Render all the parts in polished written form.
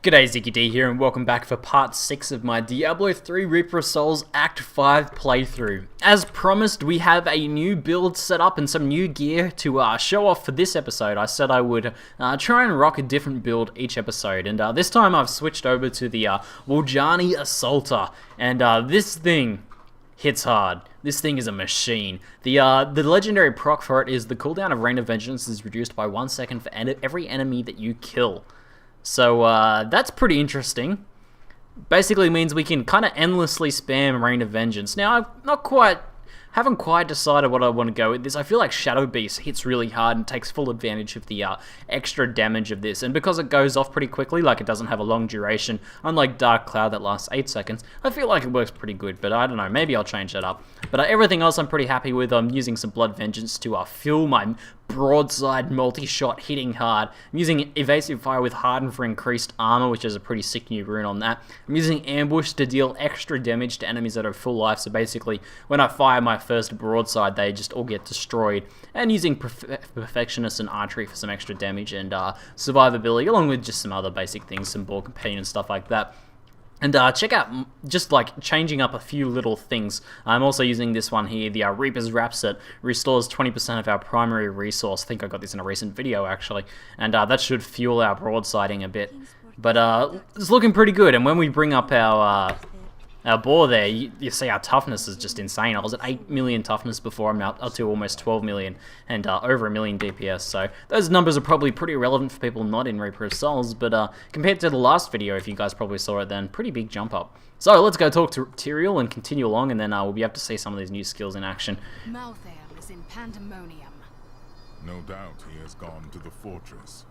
G'day, Ziggy D here, and welcome back for part 6 of my Diablo 3 Reaper of Souls Act 5 playthrough. As promised, we have a new build set up and some new gear to show off for this episode. I said I would try and rock a different build each episode, and this time I've switched over to the Woljani Assaulter, and this thing hits hard. This thing is a machine. The legendary proc for it is the cooldown of Rain of Vengeance is reduced by 1 second for every enemy that you kill. So that's pretty interesting. Basically means we can kind of endlessly spam Rain of Vengeance. Now, haven't quite decided what I want to go with this. I feel like Shadow Beast hits really hard and takes full advantage of the extra damage of this. And because it goes off pretty quickly, like it doesn't have a long duration, unlike Dark Cloud that lasts 8 seconds, I feel like it works pretty good. But I don't know, maybe I'll change that up. But everything else I'm pretty happy with. I'm using some Blood Vengeance to fuel my broadside multi-shot hitting hard. I'm using Evasive Fire with Harden for increased armor, which is a pretty sick new rune on that. I'm using Ambush to deal extra damage to enemies that are full life, so basically when I fire my first broadside they just all get destroyed. And using Perfectionist and Archery for some extra damage and survivability, along with just some other basic things, some Ball Companion and stuff like that. And check out, just like changing up a few little things. I'm also using this one here, the Reaper's Rhapsody. Restores 20% of our primary resource. I think I got this in a recent video actually. And that should fuel our broadsiding a bit. But it's looking pretty good. And when we bring up our boar there, you see our toughness is just insane. I was at 8 million toughness before. I'm now up to almost 12 million and over a million DPS. So those numbers are probably pretty relevant for people not in Reaper of Souls. But compared to the last video, if you guys probably saw it then, pretty big jump up. So let's go talk to Tyrael and continue along, and then we'll be able to see some of these new skills in action. Malthael is in pandemonium. No doubt he has gone to the fortress.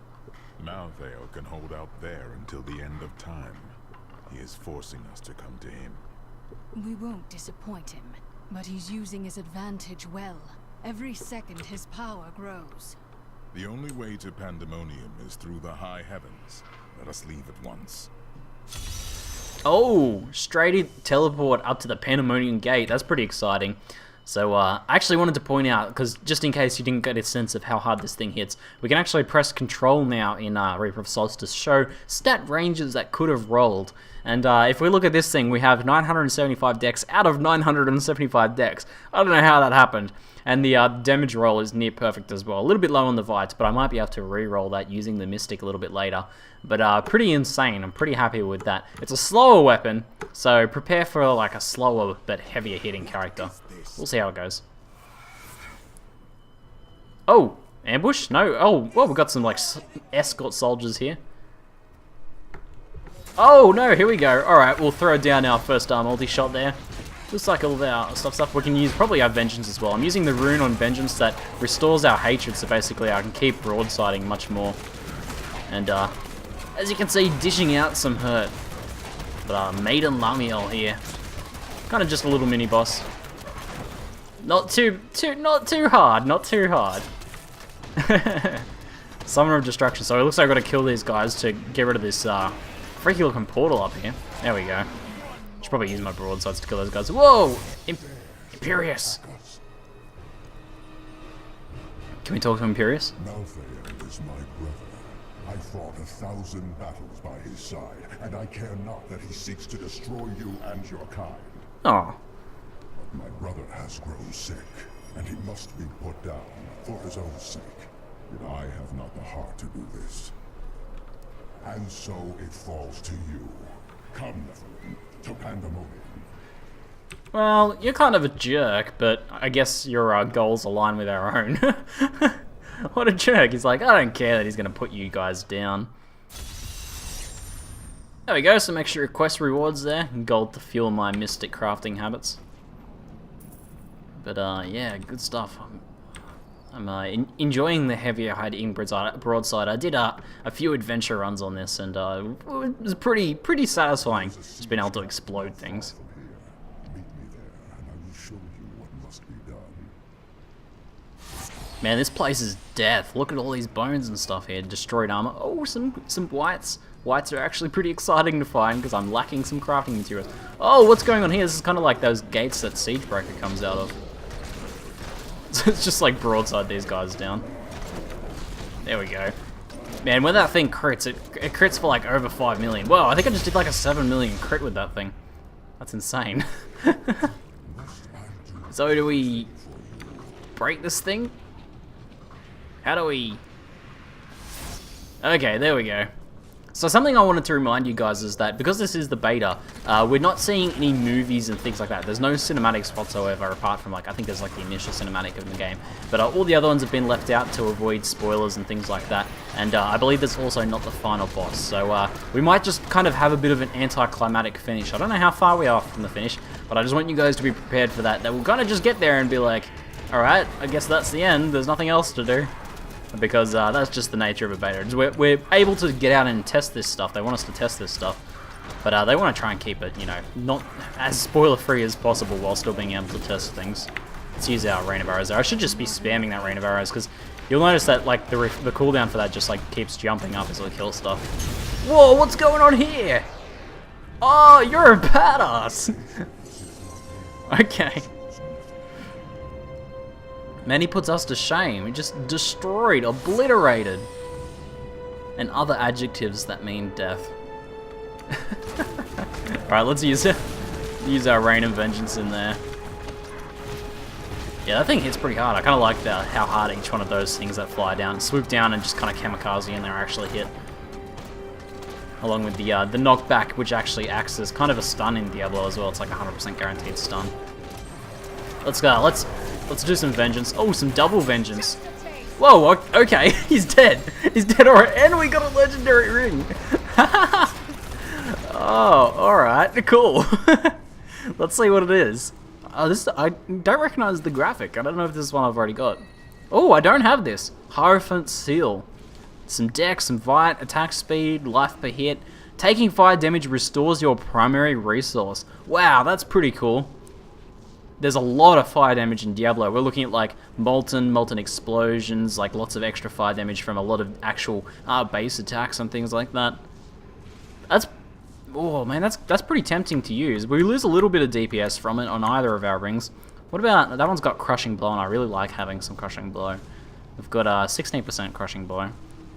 Malthael can hold out there until the end of time. He is forcing us to come to him. We won't disappoint him, but he's using his advantage well. Every second his power grows. The only way to Pandemonium is through the high heavens. Let us leave at once. Oh, straight teleport up to the Pandemonium Gate. That's pretty exciting. So I actually wanted to point out, because just in case you didn't get a sense of how hard this thing hits, we can actually press Control now in Reaper of Souls to show stat ranges that could have rolled. And if we look at this thing, we have 975 dex out of 975 dex. I don't know how that happened. And the damage roll is near perfect as well. A little bit low on the Vites, but I might be able to re-roll that using the Mystic a little bit later. But pretty insane. I'm pretty happy with that. It's a slower weapon, so prepare for like a slower but heavier hitting character. We'll see how it goes. Oh, ambush? No. Oh, well, we've got some like escort soldiers here. Oh no, here we go. Alright, we'll throw down our first multi-shot there. Looks like all of our stuff. We can use probably our Vengeance as well. I'm using the rune on Vengeance that restores our hatred, so basically I can keep broadsiding much more. And as you can see, dishing out some hurt. But Maiden Lamiel here. Kind of just a little mini boss. Not too hard, not too hard. Summoner of Destruction. So it looks like I've got to kill these guys to get rid of this freaky looking portal up here. There we go. Should probably use my broadsides to kill those guys. Whoa! Imperious! Can we talk to Imperious? Malthael is my brother. I fought 1,000 battles by his side, and I care not that he seeks to destroy you and your kind. Oh. But my brother has grown sick, and he must be put down for his own sake. Yet I have not the heart to do this. And so it falls to you. Come, Nephilim, to Pandemonium. Well, you're kind of a jerk, but I guess your goals align with our own. What a jerk. He's like, I don't care that he's going to put you guys down. There we go, some extra quest rewards there. Gold to fuel my mystic crafting habits. But yeah, good stuff. I'm enjoying the heavier hitting broadside. I did a few adventure runs on this, and it was pretty satisfying. Just being able to explode things. Meet me there, and I will show you what must be done. Man, this place is death. Look at all these bones and stuff here. Destroyed armor. Oh, some whites. Whites are actually pretty exciting to find because I'm lacking some crafting materials. Oh, what's going on here? This is kind of like those gates that Siegebreaker comes out of. So it's just like broadside these guys down. There we go. Man, when that thing crits, it crits for like over 5 million. Whoa, I think I just did like a 7 million crit with that thing. That's insane. So do we break this thing? How do we... Okay, there we go. So something I wanted to remind you guys is that because this is the beta, we're not seeing any movies and things like that. There's no cinematics whatsoever apart from like, I think there's like the initial cinematic of the game. But all the other ones have been left out to avoid spoilers and things like that. And I believe there's also not the final boss. So we might just kind of have a bit of an anticlimactic finish. I don't know how far we are from the finish, but I just want you guys to be prepared for that. That we'll kind of just get there and be like, alright, I guess that's the end. There's nothing else to do. Because that's just the nature of a beta. We're able to get out and test this stuff. They want us to test this stuff. But they want to try and keep it, you know, not as spoiler-free as possible while still being able to test things. Let's use our Rain of Arrows there. I should just be spamming that Rain of Arrows, because you'll notice that, like, the cooldown for that just, like, keeps jumping up as we kill stuff. Whoa, what's going on here? Oh, you're a badass! Okay. Man, he puts us to shame. He just destroyed, obliterated. And other adjectives that mean death. Alright, let's use our Rain of Vengeance in there. Yeah, that thing hits pretty hard. I kind of like how hard each one of those things that fly down, swoop down and just kind of kamikaze and they're actually hit. Along with the knockback, which actually acts as kind of a stun in Diablo as well. It's like 100% guaranteed stun. Let's go, let's do some vengeance. Oh, some double vengeance. Whoa, okay, he's dead. He's dead already, and we got a legendary ring. Oh, alright, cool. Let's see what it is. I don't recognize the graphic. I don't know if this is one I've already got. Oh, I don't have this. Hierophant Seal. Some dex, some Vite, attack speed, life per hit. Taking fire damage restores your primary resource. Wow, that's pretty cool. There's a lot of fire damage in Diablo. We're looking at like molten explosions, like lots of extra fire damage from a lot of actual base attacks and things like that. Oh man, that's pretty tempting to use. We lose a little bit of DPS from it on either of our rings. What about that one's got Crushing Blow, and I really like having some Crushing Blow. We've got 16% Crushing Blow.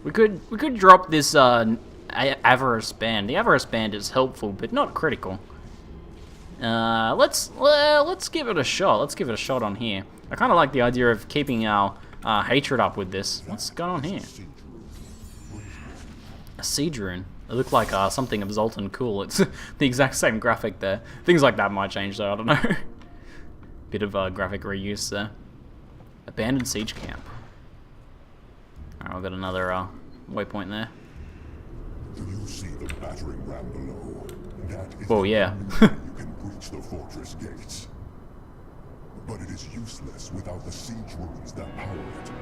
We could drop this Avarice Band. The Avarice Band is helpful, but not critical. Let's give it a shot. Let's give it a shot on here. I kind of like the idea of keeping our hatred up with this. What's going on here? A siege rune. It looked like something of Zoltan cool. It's the exact same graphic there. Things like that might change though, I don't know. Bit of graphic reuse there. Abandoned siege camp. Alright, we've got another waypoint there. Do you see the battering ram below? That is well, yeah. you can breach the fortress gates. But it is useless without the siege runes that power it. You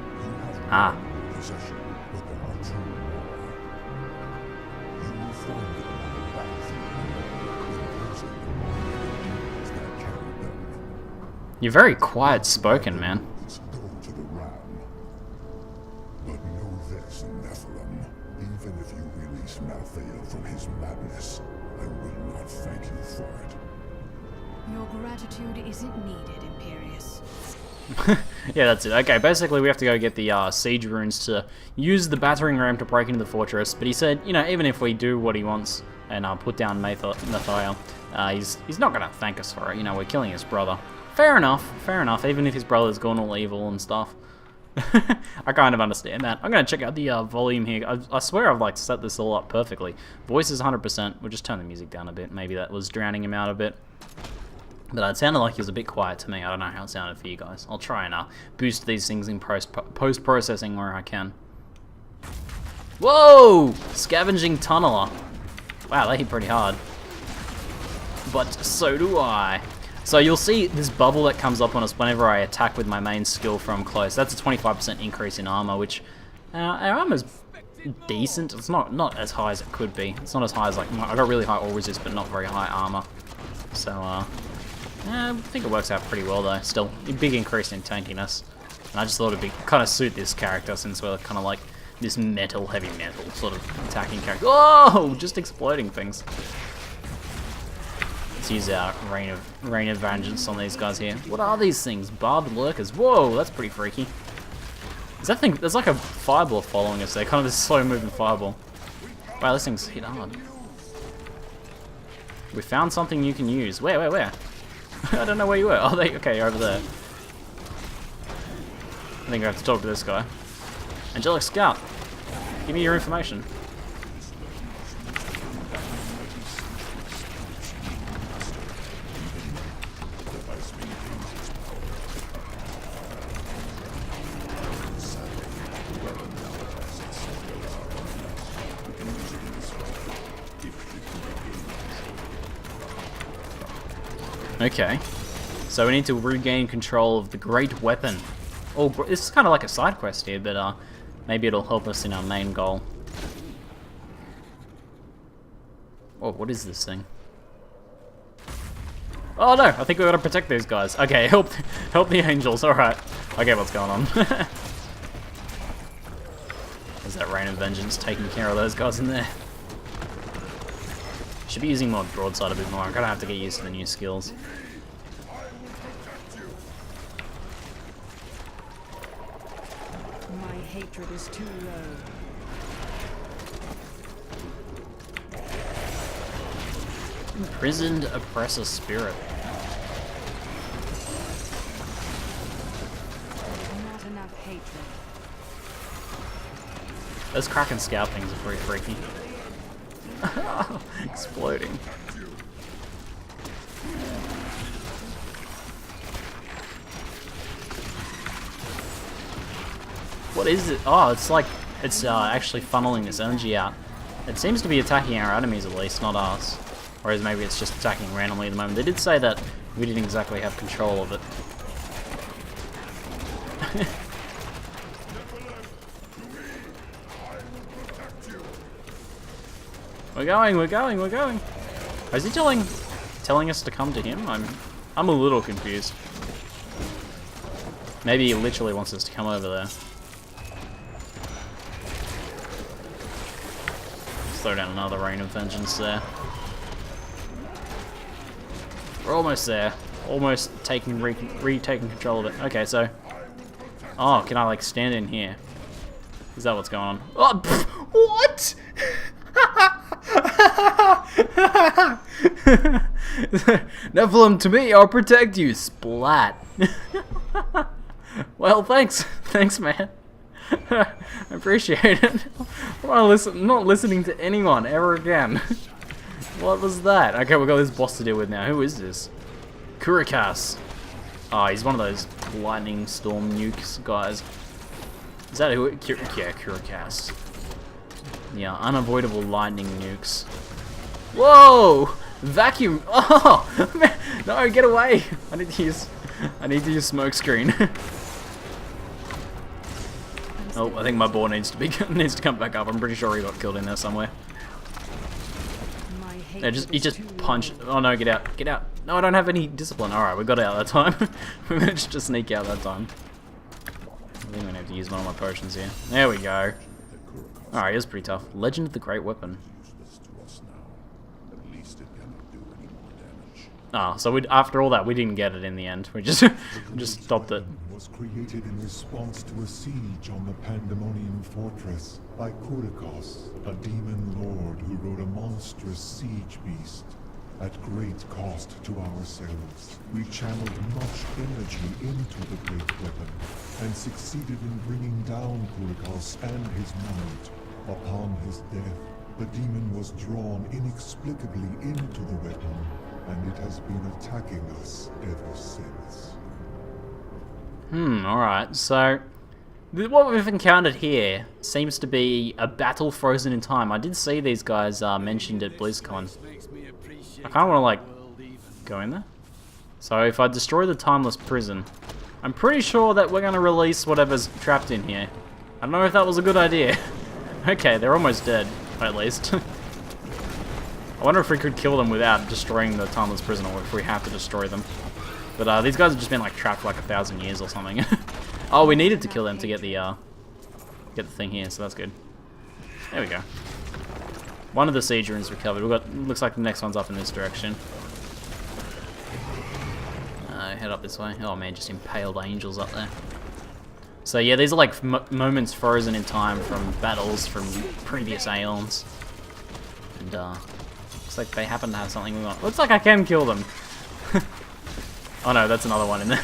have one in possession, but there are two more. You will find them on the battlefield in person that carry them. You're very quiet spoken, man. Go to the ram. But know this, Nephilim. Even if you release Malthael from his madness, I will not thank you for it. Your gratitude isn't needed, Imperius. Yeah, that's it. Okay, basically we have to go get the siege runes to use the battering ram to break into the fortress. But he said, you know, even if we do what he wants and put down Malthael, he's not going to thank us for it. You know, we're killing his brother. Fair enough, fair enough. Even if his brother's gone all evil and stuff. I kind of understand that. I'm going to check out the volume here. I swear I've like set this all up perfectly. Voice is 100%. We'll just turn the music down a bit. Maybe that was drowning him out a bit. But it sounded like he was a bit quiet to me. I don't know how it sounded for you guys. I'll try and boost these things in post-processing where I can. Whoa! Scavenging Tunneler. Wow, they hit pretty hard. But so do I. So you'll see this bubble that comes up on us whenever I attack with my main skill from close. That's a 25% increase in armor, which our armor's decent. It's not as high as it could be. It's not as high as like I got really high all resist, but not very high armor. So I think it works out pretty well though. Still, a big increase in tankiness. And I just thought it'd be kind of suit this character since we're kind of like this heavy metal sort of attacking character. Oh, just exploding things. Let's use our Rain of Vengeance on these guys here. What are these things? Barbed lurkers. Whoa, that's pretty freaky. Is that thing? There's like a fireball following us there, kind of a slow moving fireball. Wow, this thing's hit hard. We found something you can use. Where? I don't know where you were. Oh, okay, you're over there. I think I have to talk to this guy. Angelic Scout, give me your information. Okay, so we need to regain control of the Great Weapon. Oh, this is kind of like a side quest here, but maybe it'll help us in our main goal. Oh, what is this thing? Oh no, I think we gotta protect these guys. Okay, help the angels. All right, okay, what's going on? Is that Rain of Vengeance taking care of those guys in there? Should be using more broadside a bit more. I'm gonna have to get used to the new skills. My hatred is too low. Imprisoned oppressor spirit. Not enough hatred. Those Kraken Scout things are pretty freaky. Exploding. What is it? Oh, it's like it's actually funneling this energy out. It seems to be attacking our enemies at least, not us. Whereas maybe it's just attacking randomly at the moment. They did say that we didn't exactly have control of it. We're going. Is he telling us to come to him? I'm a little confused. Maybe he literally wants us to come over there. Throw down another Rain of Vengeance there. We're almost there. Almost retaking control of it. Okay, so... Oh, can I like stand in here? Is that what's going on? Oh, pff, what? Nephilim to me, I'll protect you. Splat. Well, thanks, man. I appreciate it. I'm not listening to anyone ever again. What was that? Okay, we've got this boss to deal with now. Who is this? Kurikas. Oh, he's one of those lightning storm nukes guys. Is that who? Yeah, Kurikas. Yeah, unavoidable lightning nukes. Whoa! Vacuum! Oh! Man, no, get away! I need to use smoke screen. Oh, I think my boar needs to come back up. I'm pretty sure he got killed in there somewhere. Yeah, he just punched. Oh no, get out. No, I don't have any discipline. Alright, we got out that time. We managed to sneak out that time. I think I'm gonna have to use one of my potions here. There we go. Alright, it was pretty tough. Legend of the Great Weapon. Oh, so after all that, we didn't get it in the end. We just stopped it. Was created in response to a siege on the Pandemonium Fortress by Kurikos, a demon lord who rode a monstrous siege beast. At great cost to ourselves, we channeled much energy into the great weapon, and succeeded in bringing down Kurikos and his mount. Upon his death, the demon was drawn inexplicably into the weapon, and it has been attacking us ever since. Alright, so what we've encountered here seems to be a battle frozen in time. I did see these guys mentioned at BlizzCon. I kind of want to like go in there. So if I destroy the timeless prison, I'm pretty sure that we're going to release whatever's trapped in here. I don't know if that was a good idea. Okay, they're almost dead, at least. I wonder if we could kill them without destroying the timeless prison, or if we have to destroy them. But these guys have just been like trapped for like 1,000 years or something. Oh, we needed to kill them to get the thing here, so that's good. There we go. One of the siege runes recovered. Looks like the next one's up in this direction. Head up this way. Oh man, just impaled angels up there. So yeah, these are like moments frozen in time from battles from previous aeons. And looks like they happen to have something we want. Looks like I can kill them. Oh no, that's another one in there.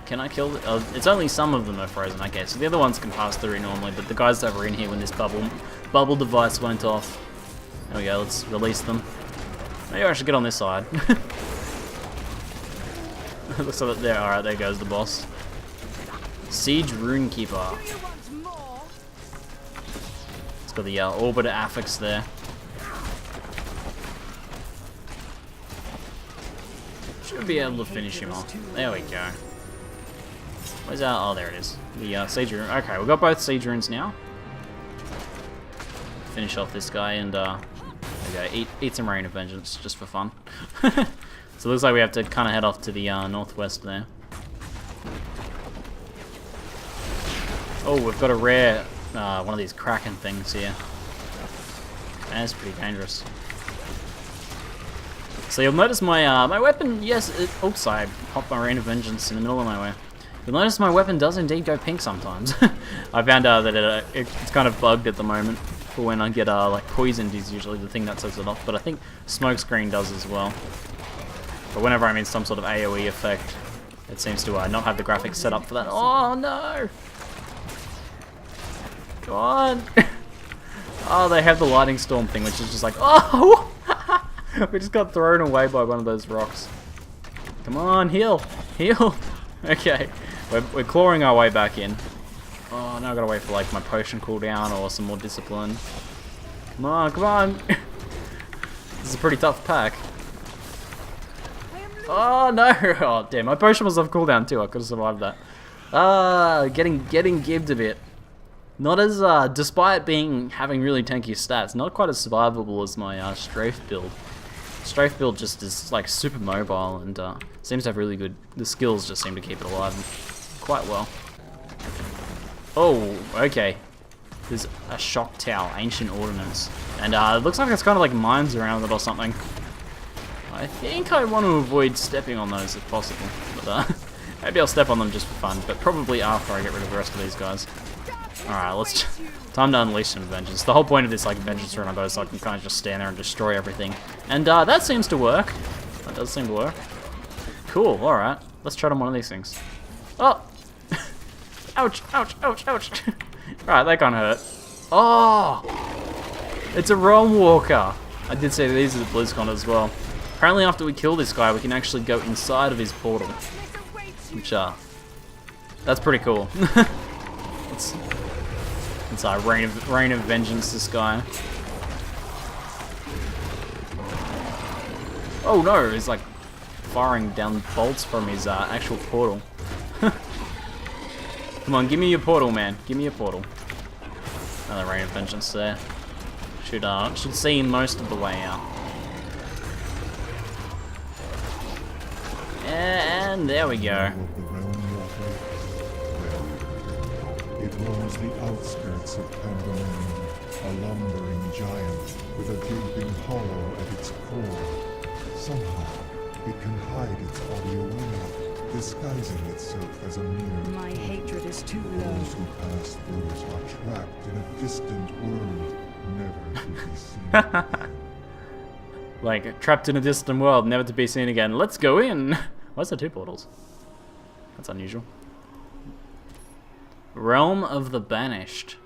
Can I kill it's only some of them are frozen, okay, so the other ones can pass through normally, but the guys that were in here when this bubble device went off. There we go, let's release them. Maybe I should get on this side. Looks like there, alright, there goes the boss. Siege Runekeeper. It's got the Orbiter Affix there. Should be able to finish him off. There we go. Where's our... oh, there it is. The Siege Rune. Okay, we've got both Siege Runes now. Finish off this guy and, there we go. Eat some Rain of Vengeance, just for fun. So it looks like we have to kind of head off to the northwest there. Oh, we've got a rare... one of these Kraken things here. That's pretty dangerous. So you'll notice my my weapon, yes, oops, I popped my Rain of Vengeance in the middle of my way. You'll notice my weapon does indeed go pink sometimes. I found out that it's kind of bugged at the moment. For when I get like poisoned is usually the thing that sets it off, but I think Smokescreen does as well. But whenever I'm in some sort of AoE effect, it seems to not have the graphics set up for that. Oh no! Come on! Oh, they have the Lightning Storm thing, which is just like, oh! We just got thrown away by one of those rocks. Come on, heal! Heal! Okay, we're clawing our way back in. Oh, now I gotta wait for like my potion cooldown or some more discipline. Come on, come on! This is a pretty tough pack. Oh no! Oh damn, my potion was off cooldown too, I could've survived that. Getting gibbed a bit. Not as, despite having really tanky stats, not quite as survivable as my Strafe build. Strafe build just is like super mobile and seems to have really good, the skills just seem to keep it alive quite well. Oh, okay. There's a shock tower, ancient ordnance. And it looks like it's kind of like mines around it or something. I think I want to avoid stepping on those if possible. But maybe I'll step on them just for fun, but probably after I get rid of the rest of these guys. Alright, time to unleash some vengeance. The whole point of this like vengeance run I go is so I can kind of just stand there and destroy everything. And that seems to work. That does seem to work. Cool, alright. Let's try on one of these things. Oh! Ouch, ouch, ouch, ouch. Alright, that can't hurt. Oh! It's a Realm Walker. I did say these are the BlizzCon as well. Apparently after we kill this guy, we can actually go inside of his portal. Which, that's pretty cool. It's Rain of Vengeance, this guy. Oh no, he's like firing down bolts from his actual portal. Come on, give me your portal, man. Give me your portal. Another Rain of Vengeance there. Should see him most of the way out. And there we go. It roams the outskirts of Pandemonium, a lumbering giant with a gaping hollow at its core. Somehow, it can hide its audio away, disguising itself as a mirror. My hatred is too low. Those who pass through it are trapped in a distant world, never to be seen again. Like, trapped in a distant world, never to be seen again. Let's go in! Why's there two portals? That's unusual. Realm of the Banished.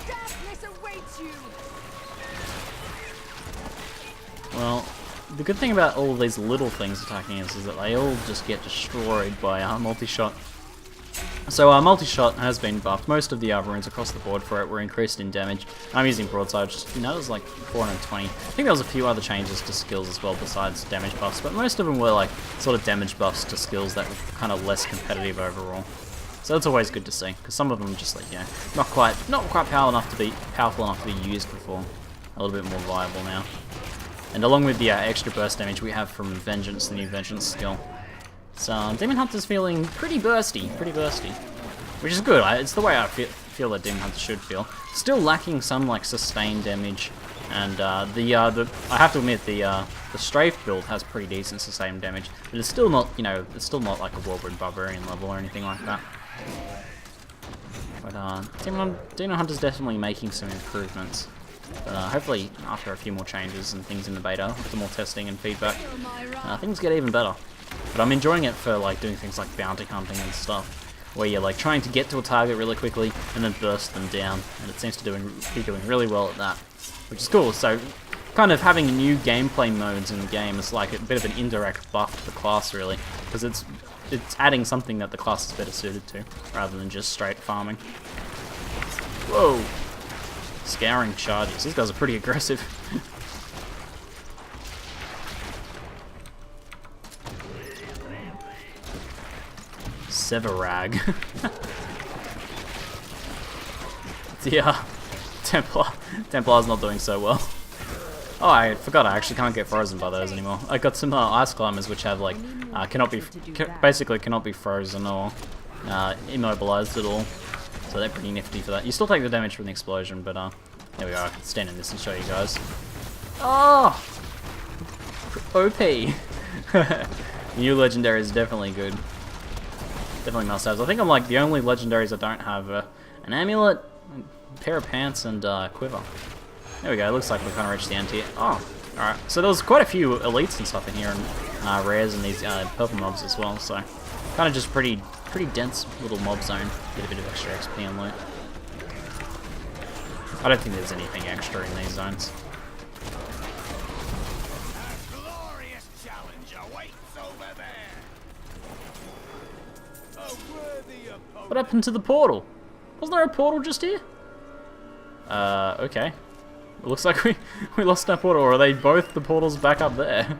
Darkness awaits you. Well, the good thing about all of these little things attacking us is that they all just get destroyed by multi-shot. So multi-shot has been buffed. Most of the runes across the board for it were increased in damage. I'm using broadside, just, that was like 420. I think there was a few other changes to skills as well besides damage buffs, but most of them were like sort of damage buffs to skills that were kind of less competitive overall. So that's always good to see, because some of them just like, not quite powerful enough to be used before. A little bit more viable now. And along with the extra burst damage we have from Vengeance, the new Vengeance skill. So Demon Hunter's feeling pretty bursty, which is good. It's the way I feel that Demon Hunter should feel. Still lacking some like sustained damage, and I have to admit the Strafe build has pretty decent sustained damage, but it's still not, you know, it's still not like a Whirlwind Barbarian level or anything like that. But Demon Hunter's definitely making some improvements. But hopefully after a few more changes and things in the beta, after more testing and feedback, things get even better. But I'm enjoying it for like doing things like bounty hunting and stuff, where you're like trying to get to a target really quickly and then burst them down, and it seems to be doing really well at that, which is cool. So kind of having new gameplay modes in the game is like a bit of an indirect buff to the class, really, because it's adding something that the class is better suited to, rather than just straight farming. Whoa! Scouring charges. These guys are pretty aggressive. Severag. The Templar's not doing so well. Oh, I forgot I actually can't get frozen by those anymore. I got some ice climbers which have like basically cannot be frozen or immobilized at all. So they're pretty nifty for that. You still take the damage from the explosion, but there we go. I can stand in this and show you guys. Oh, OP. New legendary is definitely good. Definitely must-haves. I think I'm like the only legendaries I don't have an amulet, a pair of pants, and quiver. There we go. It looks like we've kind of reached the end here. Oh, alright. So there was quite a few elites and stuff in here, and rares and these purple mobs as well. So kind of just pretty dense little mob zone. Get a bit of extra XP and loot. I don't think there's anything extra in these zones. What happened to the portal? Wasn't there a portal just here? Okay. It looks like we lost our portal, or are they both the portals back up there?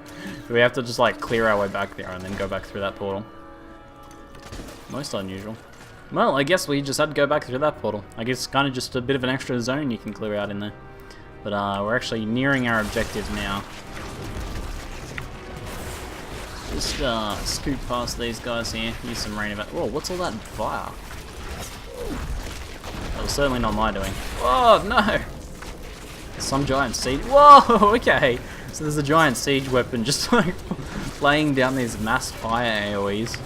Do we have to just like clear our way back there and then go back through that portal? Most unusual. Well, I guess we just had to go back through that portal. I guess kind of just a bit of an extra zone you can clear out in there. But we're actually nearing our objective now. Just scoot past these guys here. Use some rain event. Whoa, what's all that fire? That was certainly not my doing. Oh no! Some giant siege. Whoa! Okay. So there's a giant siege weapon just like laying down these mass fire AoEs.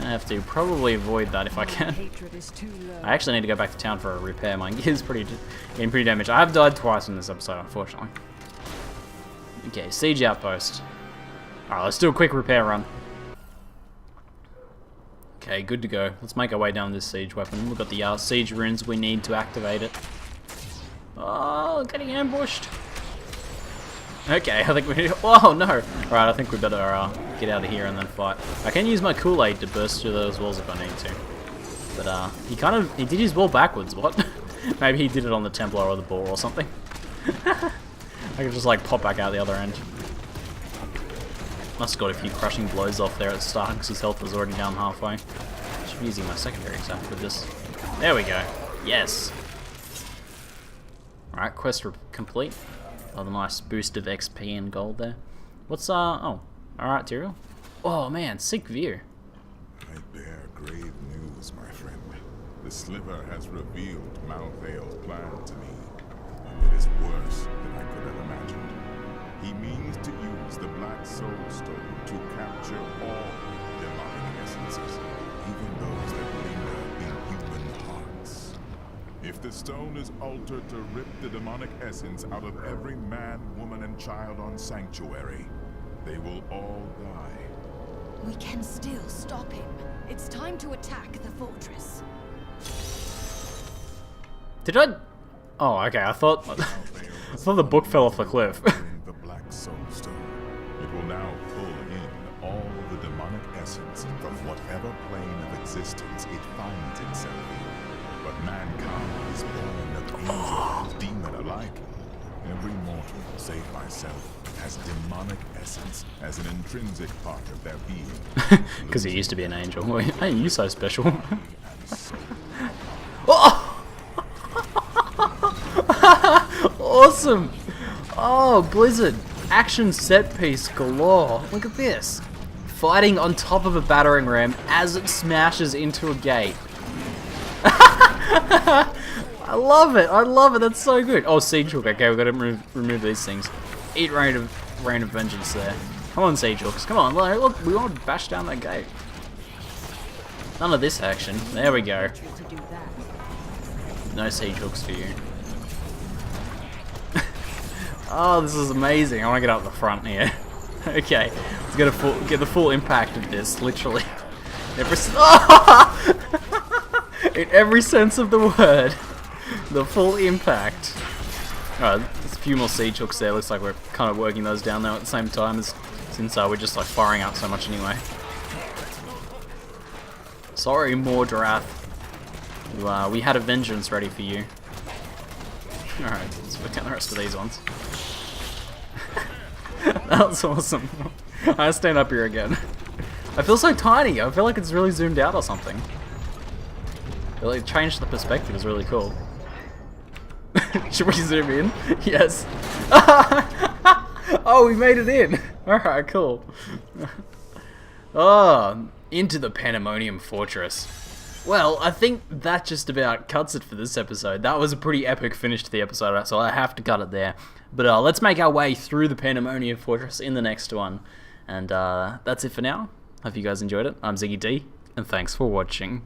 I have to probably avoid that if I can. I actually need to go back to town for a repair. My gear's getting pretty damaged. I have died twice in this episode, unfortunately. Okay, siege outpost. Alright, let's do a quick repair run. Okay, good to go. Let's make our way down this siege weapon. We've got the siege runes we need to activate it. Oh, getting ambushed. Okay, I think we... Oh, no! Alright, I think we better get out of here and then fight. I can use my Kool-Aid to burst through those walls if I need to. But, he did his wall backwards, what? Maybe he did it on the Templar or the Boar or something. I could just, like, pop back out the other end. Must have got a few crushing blows off there at the start because his health was already down halfway. Should be using my secondary attack with this. There we go. Yes! Alright, quest complete. Another nice boost of XP and gold there. What's, oh. Alright, Tyrael. Oh, man, sick view. I bear grave news, my friend. The Sliver has revealed Malthael's plan to me, and it is worse than I could have imagined. He means to use the Black Soul Stone to capture all demonic essences, even those that linger in human hearts. If the stone is altered to rip the demonic essence out of every man, woman, and child on Sanctuary, they will all die. We can still stop him. It's time to attack the fortress. Did I... Oh, okay, I thought the book fell off the cliff. The Black Soul Stone. It will now pull in all the demonic essence from whatever plane of existence it finds itself in. But mankind is born of angel and demon alike. Every mortal, save myself, has demonic essence as an intrinsic part of their being. Because he used to be an angel. Wait, ain't you so special? Oh! Awesome! Oh, Blizzard. Action set piece galore. Look at this. Fighting on top of a battering ram as it smashes into a gate. I love it. I love it. That's so good. Oh, Siege Hook. Okay, we've got to remove these things. Eat Rain of Vengeance there. Come on, Siege Hooks. Come on. Look, we want to bash down that gate. None of this action. There we go. No Siege Hooks for you. Oh, this is amazing. I want to get up the front here. Okay, let's get the full impact of this, literally. In every sense of the word, the full impact. Alright, there's a few more Siege Hooks there. Looks like we're kind of working those down now at the same time, since we're just like firing up so much anyway. Sorry, Mordrath. We had a vengeance ready for you. Alright, let's put down the rest of these ones. That was awesome. I stand up here again. I feel so tiny. I feel like it's really zoomed out or something. It like changed the perspective. It's really cool. Should we zoom in? Yes. Oh, we made it in. Alright, cool. Oh, into the Pandemonium Fortress. Well, I think that just about cuts it for this episode. That was a pretty epic finish to the episode, so I have to cut it there. But let's make our way through the Pandemonium Fortress in the next one. And that's it for now. Hope you guys enjoyed it. I'm Ziggy D, and thanks for watching.